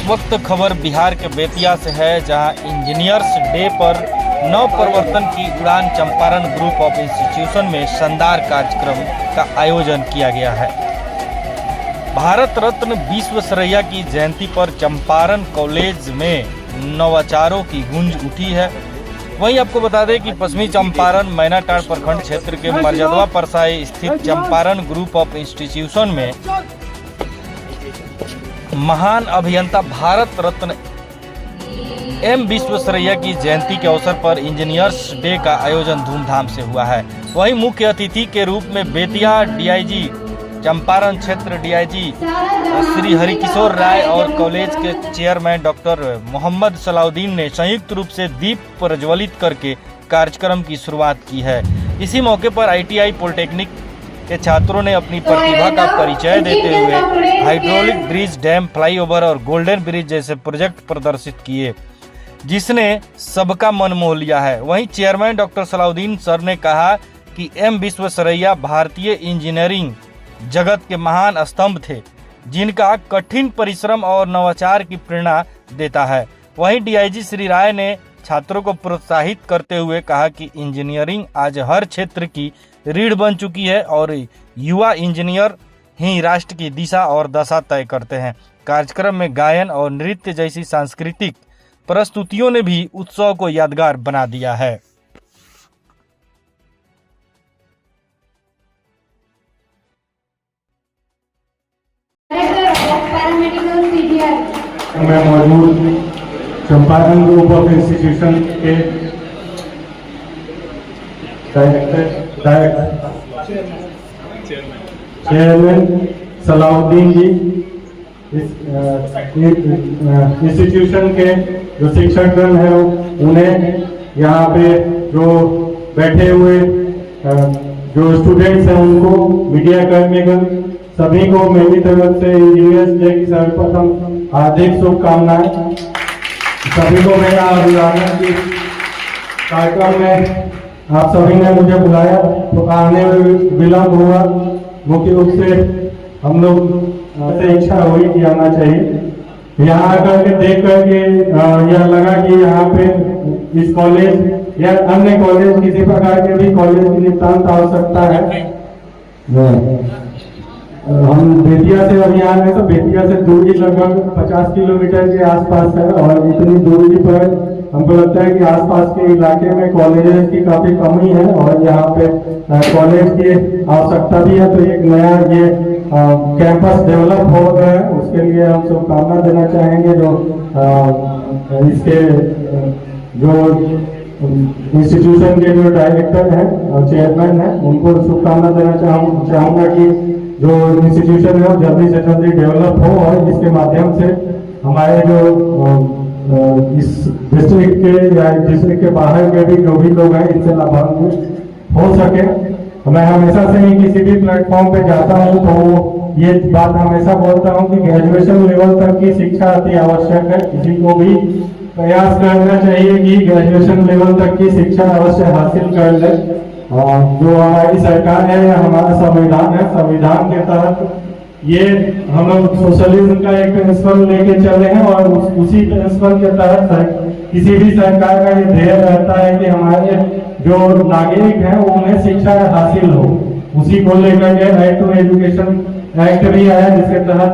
वक्त खबर बिहार के बेतिया से है, जहां इंजीनियर्स डे पर नव प्रवर्तन की उड़ान चंपारण ग्रुप ऑफ इंस्टीट्यूशन में शानदार कार्यक्रम का आयोजन किया गया है। भारत रत्न विश्वेश्वरैया की जयंती पर चंपारण कॉलेज में नवाचारों की गूंज उठी है। वहीं आपको बता दें कि पश्चिमी चंपारण मैनाटांड़ प्रखंड क्षेत्र के मर्यादवा परसाई स्थित चंपारण ग्रुप ऑफ इंस्टीट्यूशन में महान अभियंता भारत रत्न एम विश्वेश्वरैया की जयंती के अवसर पर इंजीनियर्स डे का आयोजन धूमधाम से हुआ है। वहीं मुख्य अतिथि के रूप में बेतिया डीआईजी, चंपारण क्षेत्र डीआईजी श्री हरिकिशोर राय और कॉलेज के चेयरमैन डॉक्टर मोहम्मद सलाउद्दीन ने संयुक्त रूप से दीप प्रज्वलित करके कार्यक्रम की शुरुआत की है। इसी मौके पर आईटीआई पॉलिटेक्निक के छात्रों ने अपनी प्रतिभा का परिचय देते हुए हाइड्रोलिक ब्रिज, डैम, फ्लाईओवर और गोल्डन ब्रिज जैसे प्रोजेक्ट प्रदर्शित किए, जिसने सबका मन मोह लिया है। वहीं चेयरमैन डॉक्टर सलाउद्दीन सर ने कहा कि एम विश्वेश्वरैया भारतीय इंजीनियरिंग जगत के महान स्तंभ थे, जिनका कठिन परिश्रम और नवाचार की प्रेरणा देता है। वहीं डीआईजी श्री राय ने छात्रों को प्रोत्साहित करते हुए कहा कि इंजीनियरिंग आज हर क्षेत्र की रीढ़ बन चुकी है और युवा इंजीनियर ही राष्ट्र की दिशा और दशा तय करते हैं। कार्यक्रम में गायन और नृत्य जैसी सांस्कृतिक प्रस्तुतियों ने भी उत्सव को यादगार बना दिया है। मैं मौजूद चंपारण ग्रुप ऑफ इंस्टीट्यूशन के चेयरमैन सलाउद्दीन जी, इंस्टीट्यूशन के जो शिक्षकगण हैं उन्हें, यहाँ पे जो बैठे हुए जो स्टूडेंट्स हैं उनको, मीडिया कर्मीगण सभी को मेरी तरफ से इंजीनियर्स डे की सर्वप्रथम हार्दिक शुभकामनाएं। सभी को मेरा अभिवादन की कार्यक्रम में आप सभी ने मुझे बुलाया तो आने में विलम्ब हुआ। मुख्य रूप से हम लोग से इच्छा हुई कि आना चाहिए। यहाँ आकर के देख करके यह लगा कि यहाँ पे इस कॉलेज या अन्य कॉलेज, किसी प्रकार के भी कॉलेज की नितांत आवश्यकता है। हम बेतिया से अभी आए हैं तो बेतिया से दूरी लगभग 50 किलोमीटर के आसपास है और इतनी दूरी पर हमको लगता है कि आसपास के इलाके में कॉलेजेस की काफी कमी है और यहाँ पे कॉलेज की आवश्यकता भी है। तो एक नया ये कैंपस डेवलप हो गया है, उसके लिए हम शुभकामना देना चाहेंगे। जो इसके जो इंस्टीट्यूशन के जो डायरेक्टर हैं और चेयरमैन हैं उनको शुभकामना देना चाहूँगा कि जो इंस्टीट्यूशन है वो जल्दी से जल्दी डेवलप हो और इसके माध्यम से हमारे जो इस डिस्ट्रिक्ट के या डिस्ट्रिक्ट के बाहर के भी जो भी लोग हैं इनसे लाभान्वित हो सके। मैं हमेशा से ही किसी भी प्लेटफॉर्म पे जाता हूँ तो ये बात हमेशा बोलता हूँ कि ग्रेजुएशन लेवल तक की शिक्षा अति आवश्यक है। किसी को भी प्रयास करना चाहिए कि ग्रेजुएशन लेवल तक की शिक्षा अवश्य हासिल कर ले। जो हमारी सरकार है या हमारा संविधान है, संविधान के तहत ये हम लोग सोशलिज्म का एक प्रिंसिपल लेके चले हैं और उसी प्रिंसिपल के तहत किसी भी सरकार का ये ध्येय रहता है कि हमारे जो नागरिक हैं उन्हें शिक्षा हासिल हो। उसी को लेकर के राइट टू एजुकेशन एक्ट भी आया, जिसके तहत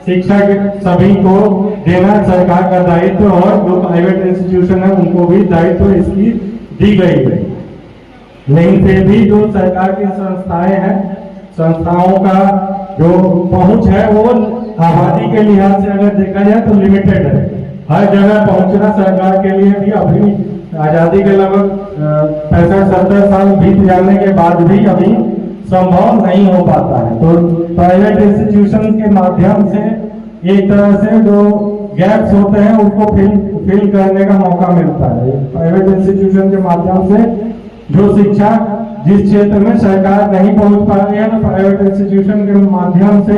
शिक्षा सभी को देना सरकार का दायित्व और जो प्राइवेट इंस्टीट्यूशन है उनको भी दायित्व इसकी दी गई है। लेकिन फिर भी जो सरकार की संस्थाएं हैं, संस्थाओं का जो पहुंच है वो आबादी के लिहाज से अगर देखा जाए तो लिमिटेड है। हर जगह पहुंचना सरकार के लिए भी अभी आजादी के लगभग 65-70 साल बीत जाने के बाद भी अभी संभव नहीं हो पाता है। तो प्राइवेट इंस्टीट्यूशन के माध्यम से एक तरह से जो गैप्स होते हैं उसको फिल करने का मौका मिलता है। प्राइवेट इंस्टीट्यूशन के माध्यम से जो शिक्षा जिस क्षेत्र में सरकार नहीं पहुंच पा रही है तो प्राइवेट इंस्टीट्यूशन के माध्यम से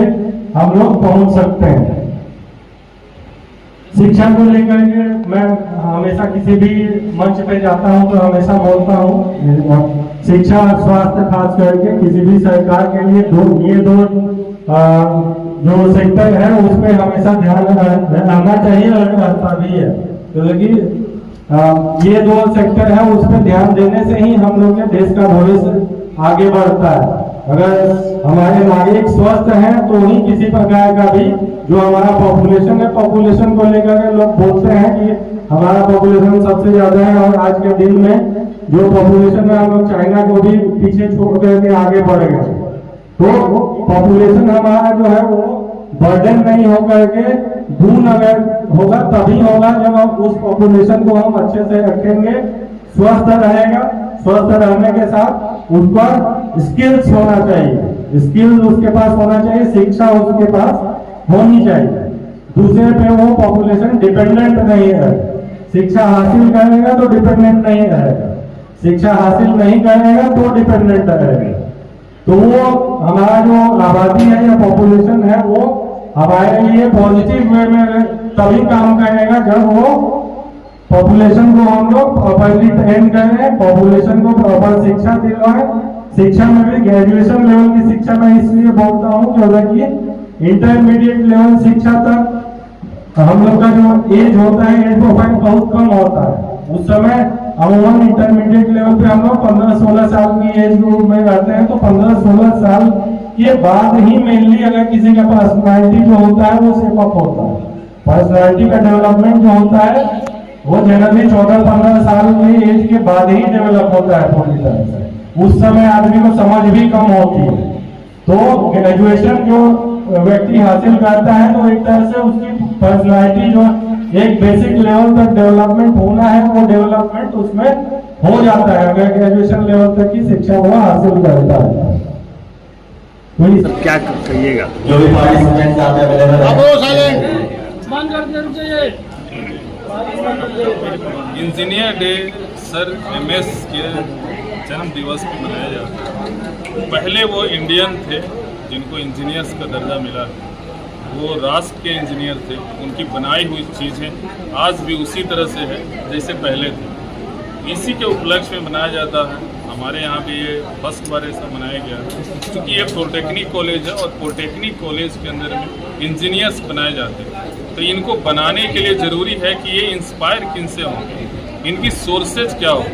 हम लोग पहुंच सकते हैं। शिक्षा को लेकर के मैं हमेशा किसी भी मंच पे जाता हूं तो हमेशा बोलता हूं, शिक्षा और स्वास्थ्य खास करके किसी भी सरकार के लिए दो जो सेक्टर है उस पर हमेशा ध्यान रहना चाहिए और रहता भी है, क्योंकि ये दो सेक्टर है, उस पर ध्यान देने से ही हम लोग के देश का भविष्य आगे बढ़ता है। अगर हमारे नागरिक स्वस्थ हैं तो ही किसी प्रकार का भी जो हमारा पॉपुलेशन है, पॉपुलेशन को लेकर के लोग बोलते हैं कि हमारा पॉपुलेशन सबसे ज्यादा है, और आज के दिन में जो पॉपुलेशन है हम लोग चाइना को भी पीछे छोड़ करके आगे बढ़ गए। तो पॉपुलेशन हमारा जो है वो बर्डन नहीं होकर के गुण अगर होगा तभी होगा जब हम उस पॉपुलेशन को हम अच्छे से रखेंगे, स्वस्थ रहेगा। स्वस्थ रहने के साथ उस पर स्किल्स होना चाहिए, स्किल्स उसके पास होना चाहिए, शिक्षा उसके पास होनी चाहिए। दूसरे पे वो पॉपुलेशन डिपेंडेंट नहीं है। शिक्षा हासिल करेगा तो डिपेंडेंट नहीं रहेगा, शिक्षा हासिल नहीं करेगा तो डिपेंडेंट रहेगा। तो वो हमारा जो आबादी है या पॉपुलेशन है वो हमारे लिए पॉजिटिव वे में तभी काम करेगा जब वो पॉपुलेशन को हम लोग प्रॉपरली ट्रेन करें, पॉपुलेशन को प्रॉपर शिक्षा दिलवाएं। शिक्षा में भी ग्रेजुएशन लेवल की शिक्षा मैं इसलिए बोलता हूँ क्योंकि इंटरमीडिएट लेवल शिक्षा तक हम लोग का जो एज होता है, एज प्रोफाइल बहुत कम होता है। उस समय अमूमन इंटरमीडिएट लेवल पे हम लोग 15-16 साल की एज ग्रुप में रहते हैं, तो 15-16 साल के बाद ही मेनली अगर किसी का पर्सनालिटी जो होता है वो सेप अप होता है। पर्सनालिटी का डेवलपमेंट जो होता है वो जनरली 14-15 साल की एज के बाद ही डेवलप होता है पूरी तरह से। उस समय आदमी को समझ भी कम होती है। तो ग्रेजुएशन जो व्यक्ति हासिल करता है तो एक तरह से उसकी पर्सनालिटी जो एक बेसिक लेवल तक डेवलपमेंट होना है वो डेवलपमेंट उसमें हो जाता है अगर ग्रेजुएशन लेवल तक की शिक्षा वो हासिल करता है। तो क्या कहिएगा? जो भी पार्टिसिपेंट्स आप available engineer day sir MS के जन्म दिवस पर मनाया जाता है। पहले वो इंडियन थे जिनको इंजीनियर्स का दर्जा मिला, वो राष्ट्र के इंजीनियर थे, उनकी बनाई हुई चीज़ें आज भी उसी तरह से है जैसे पहले थे। इसी के उपलक्ष्य में मनाया जाता है। हमारे यहाँ भी ये फर्स्ट बार ऐसा मनाया गया है क्योंकि ये पॉलिटेक्निक कॉलेज है और पॉलिटेक्निक कॉलेज के अंदर में इंजीनियर्स बनाए जाते हैं। तो इनको बनाने के लिए ज़रूरी है कि ये इंस्पायर किन से हों, इनकी सोर्सेज क्या हो।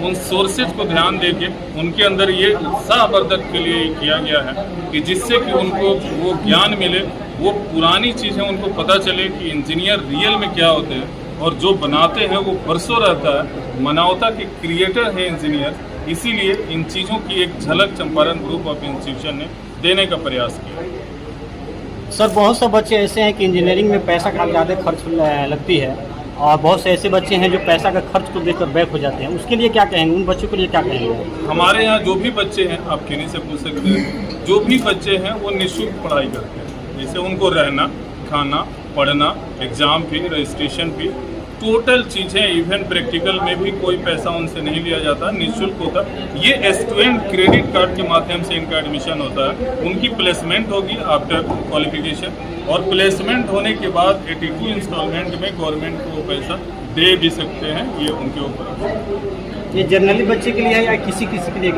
उन सोर्सेज को ध्यान देके उनके अंदर ये उत्साहवर्धक के लिए किया गया है कि जिससे कि उनको वो ज्ञान मिले, वो पुरानी चीज़ें उनको पता चले कि इंजीनियर रियल में क्या होते हैं और जो बनाते हैं वो बरसों रहता है। मानवता के क्रिएटर हैं इंजीनियर, इसीलिए इन चीज़ों की एक झलक चंपारण ग्रुप ऑफ इंस्टीट्यूशन ने देने का प्रयास किया। सर, बहुत से बच्चे ऐसे हैं कि इंजीनियरिंग में पैसा काफ़ी ज़्यादा खर्च लगती है और बहुत से ऐसे बच्चे हैं जो पैसा का खर्च को देखकर बैक हो जाते हैं। उसके लिए क्या कहेंगे? उन बच्चों के लिए क्या कहेंगे? हमारे यहाँ जो भी बच्चे हैं, आप किन्हीं से पूछ सकते हैं, जो भी बच्चे हैं वो निःशुल्क पढ़ाई करते हैं। जैसे उनको रहना, खाना, पढ़ना, एग्ज़ाम फी, रजिस्ट्रेशन फी, टोटल चीज़ें, इवन प्रैक्टिकल में भी कोई पैसा उनसे नहीं लिया जाता, निःशुल्क होता। ये स्टूडेंट क्रेडिट कार्ड के माध्यम से इनका एडमिशन होता है। उनकी प्लेसमेंट होगी आफ्टर क्वालिफिकेशन, और प्लेसमेंट होने के बाद 82 इंस्टॉलमेंट में गवर्नमेंट को वो पैसा दे भी सकते हैं। ये उनके ऊपर। ये जनरली बच्चे के लिए है या किसी के लिए?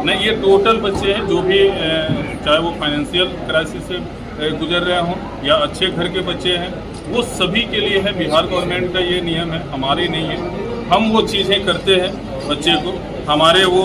नहीं, ये टोटल बच्चे हैं जो भी चाहे वो फाइनेंशियल क्राइसिस से गुजर रहे हों या अच्छे घर के बच्चे हैं, वो सभी के लिए है। बिहार गवर्नमेंट का ये नियम है, हमारे नहीं है। हम वो चीज़ें करते हैं बच्चे को। हमारे वो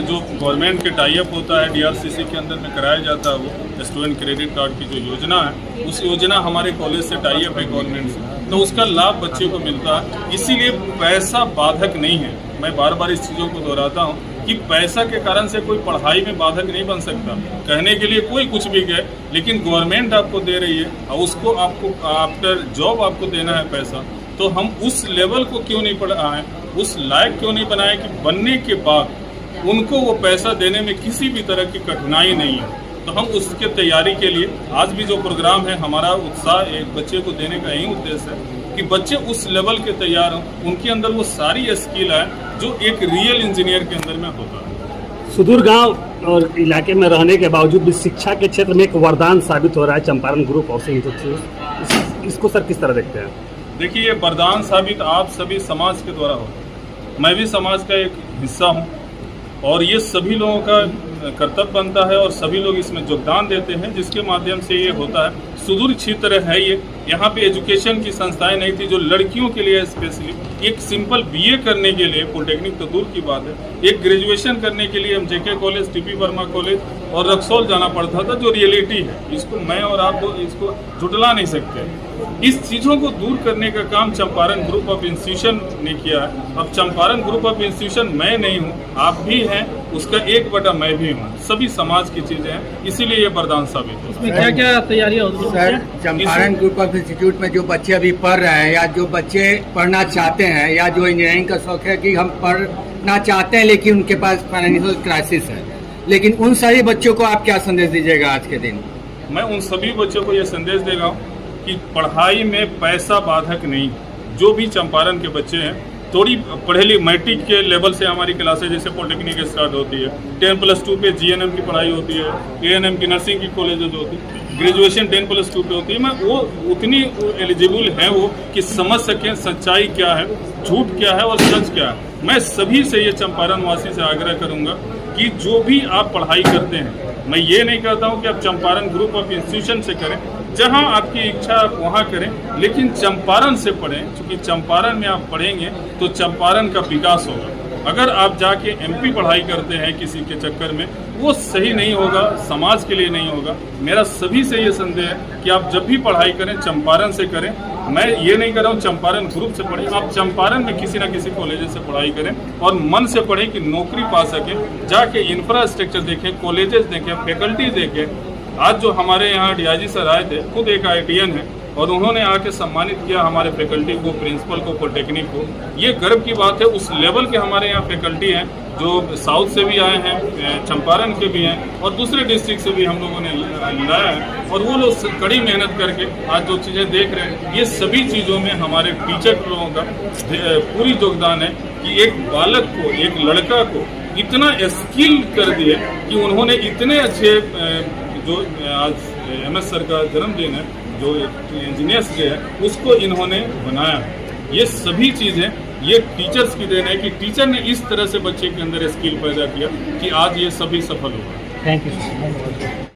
जो गवर्नमेंट के टाई अप होता है, DRCC के अंदर में कराया जाता है, वो स्टूडेंट क्रेडिट कार्ड की जो योजना है, उस योजना हमारे कॉलेज से टाई अप है गवर्नमेंट से, तो उसका लाभ बच्चे को मिलता है। इसीलिए पैसा बाधक नहीं है। मैं बार बार इस चीज़ों को दोहराता हूँ कि पैसा के कारण से कोई पढ़ाई में बाधक नहीं बन सकता। कहने के लिए कोई कुछ भी कहे, लेकिन गवर्नमेंट आपको दे रही है और उसको आपको आफ्टर जॉब आपको देना है पैसा, तो हम उस लेवल को क्यों नहीं पढ़ाएं, उस लायक क्यों नहीं बनाएं कि बनने के बाद उनको वो पैसा देने में किसी भी तरह की कठिनाई नहीं है। तो हम उसके तैयारी के लिए आज भी जो प्रोग्राम है, हमारा उत्साह एक बच्चे को देने का यही उद्देश्य है कि बच्चे उस लेवल के तैयार हों, उनके अंदर वो सारी स्किल है जो एक रियल इंजीनियर के अंदर में होता है। सुदूर गांव और इलाके में रहने के बावजूद भी शिक्षा के क्षेत्र में एक वरदान साबित हो रहा है चंपारण ग्रुप ऑफ इंस्टीट्यूट। इसको सर किस तरह देखते हैं? देखिए, ये वरदान साबित आप सभी समाज के द्वारा होता है। मैं भी समाज का एक हिस्सा हूँ और ये सभी लोगों का कर्तव्य बनता है और सभी लोग इसमें योगदान देते हैं, जिसके माध्यम से ये होता है। सुदूर क्षेत्र है ये, यहाँ पे एजुकेशन की संस्थाएं नहीं थी जो लड़कियों के लिए स्पेशली एक सिंपल बीए करने के लिए, पॉलिटेक्निक तो दूर की बात है, एक ग्रेजुएशन करने के लिए हम जेके कॉलेज, टीपी वर्मा कॉलेज और रक्सौल जाना पड़ता था, जो रियलिटी है। इसको मैं और आप इसको झुटला नहीं सकते। इस चीज़ों को दूर करने का काम चंपारण ग्रुप ऑफ इंस्टीट्यूशन ने किया है। अब चंपारण ग्रुप ऑफ इंस्टीट्यूशन मैं नहीं हूँ, आप भी हैं, उसका एक बटा मैं भी हूँ, सभी समाज की चीज़ें हैं, इसीलिए ये वरदान साबित है। इसमें क्या क्या तैयारियां होती सर, हैं? चंपारण ग्रुप ऑफ इंस्टीट्यूट में जो बच्चे अभी पढ़ रहे हैं या जो बच्चे पढ़ना चाहते हैं या जो इंजीनियरिंग का शौक है कि हम पढ़ना चाहते हैं लेकिन उनके पास फाइनेंशियल क्राइसिस है, लेकिन उन सारे बच्चों को आप क्या संदेश दीजिएगा आज के दिन? मैं उन सभी बच्चों को ये संदेश देगा हूँ कि पढ़ाई में पैसा बाधक नहीं। जो भी चंपारण के बच्चे हैं, थोड़ी पढ़े लिखे मैट्रिक के लेवल से हमारी क्लासेज जैसे पॉलिटेक्निक स्टार्ट होती है, 10+2 पे जीएनएम की पढ़ाई होती है, एएनएम की नर्सिंग की कॉलेजेज होती है, ग्रेजुएशन 10+2 पे होती है। मैं वो उतनी एलिजिबल है वो कि समझ सकें सच्चाई क्या है, झूठ क्या है और सच क्या है। मैं सभी से ये चंपारण वासी से आग्रह करूंगा कि जो भी आप पढ़ाई करते हैं, मैं ये नहीं कहता हूँ कि आप चंपारण ग्रुप ऑफ इंस्टीट्यूशन से करें, जहाँ आपकी इच्छा आप वहाँ करें, लेकिन चंपारण से पढ़ें, क्योंकि चंपारण में आप पढ़ेंगे तो चंपारण का विकास होगा। अगर आप जाके एमपी पढ़ाई करते हैं किसी के चक्कर में, वो सही नहीं होगा, समाज के लिए नहीं होगा। मेरा सभी से ये संदेह है कि आप जब भी पढ़ाई करें चंपारण से करें। मैं ये नहीं कर रहा हूँ चंपारण ग्रुप से पढ़ें, आप चंपारण में किसी ना किसी कॉलेज से पढ़ाई करें और मन से पढ़ें कि नौकरी पा सकें। जाके इंफ्रास्ट्रक्चर देखें, कॉलेजेस देखें, फैकल्टी देखें। आज जो हमारे यहाँ डीआईजी सर आए थे, खुद एक IITian है, और उन्होंने आके सम्मानित किया हमारे फैकल्टी को, प्रिंसिपल को, पॉलिटेक्निक को। ये गर्व की बात है। उस लेवल के हमारे यहाँ फैकल्टी हैं जो साउथ से भी आए हैं, चंपारण के भी हैं और दूसरे डिस्ट्रिक्ट से भी हम लोगों ने लाया है, और वो लोग कड़ी मेहनत करके आज जो चीज़ें देख रहे हैं, ये सभी चीज़ों में हमारे टीचर लोगों का पूरी योगदान है कि एक बालक को, एक लड़का को इतना स्किल कर दिए कि उन्होंने इतने अच्छे जो आज MS सर का जन्मदिन है, जो इंजीनियर्स डे है, उसको इन्होंने बनाया है। ये सभी चीज़ें ये टीचर्स की देन है कि टीचर ने इस तरह से बच्चे के अंदर स्किल पैदा किया कि आज ये सभी सफल हुआ। Thank you.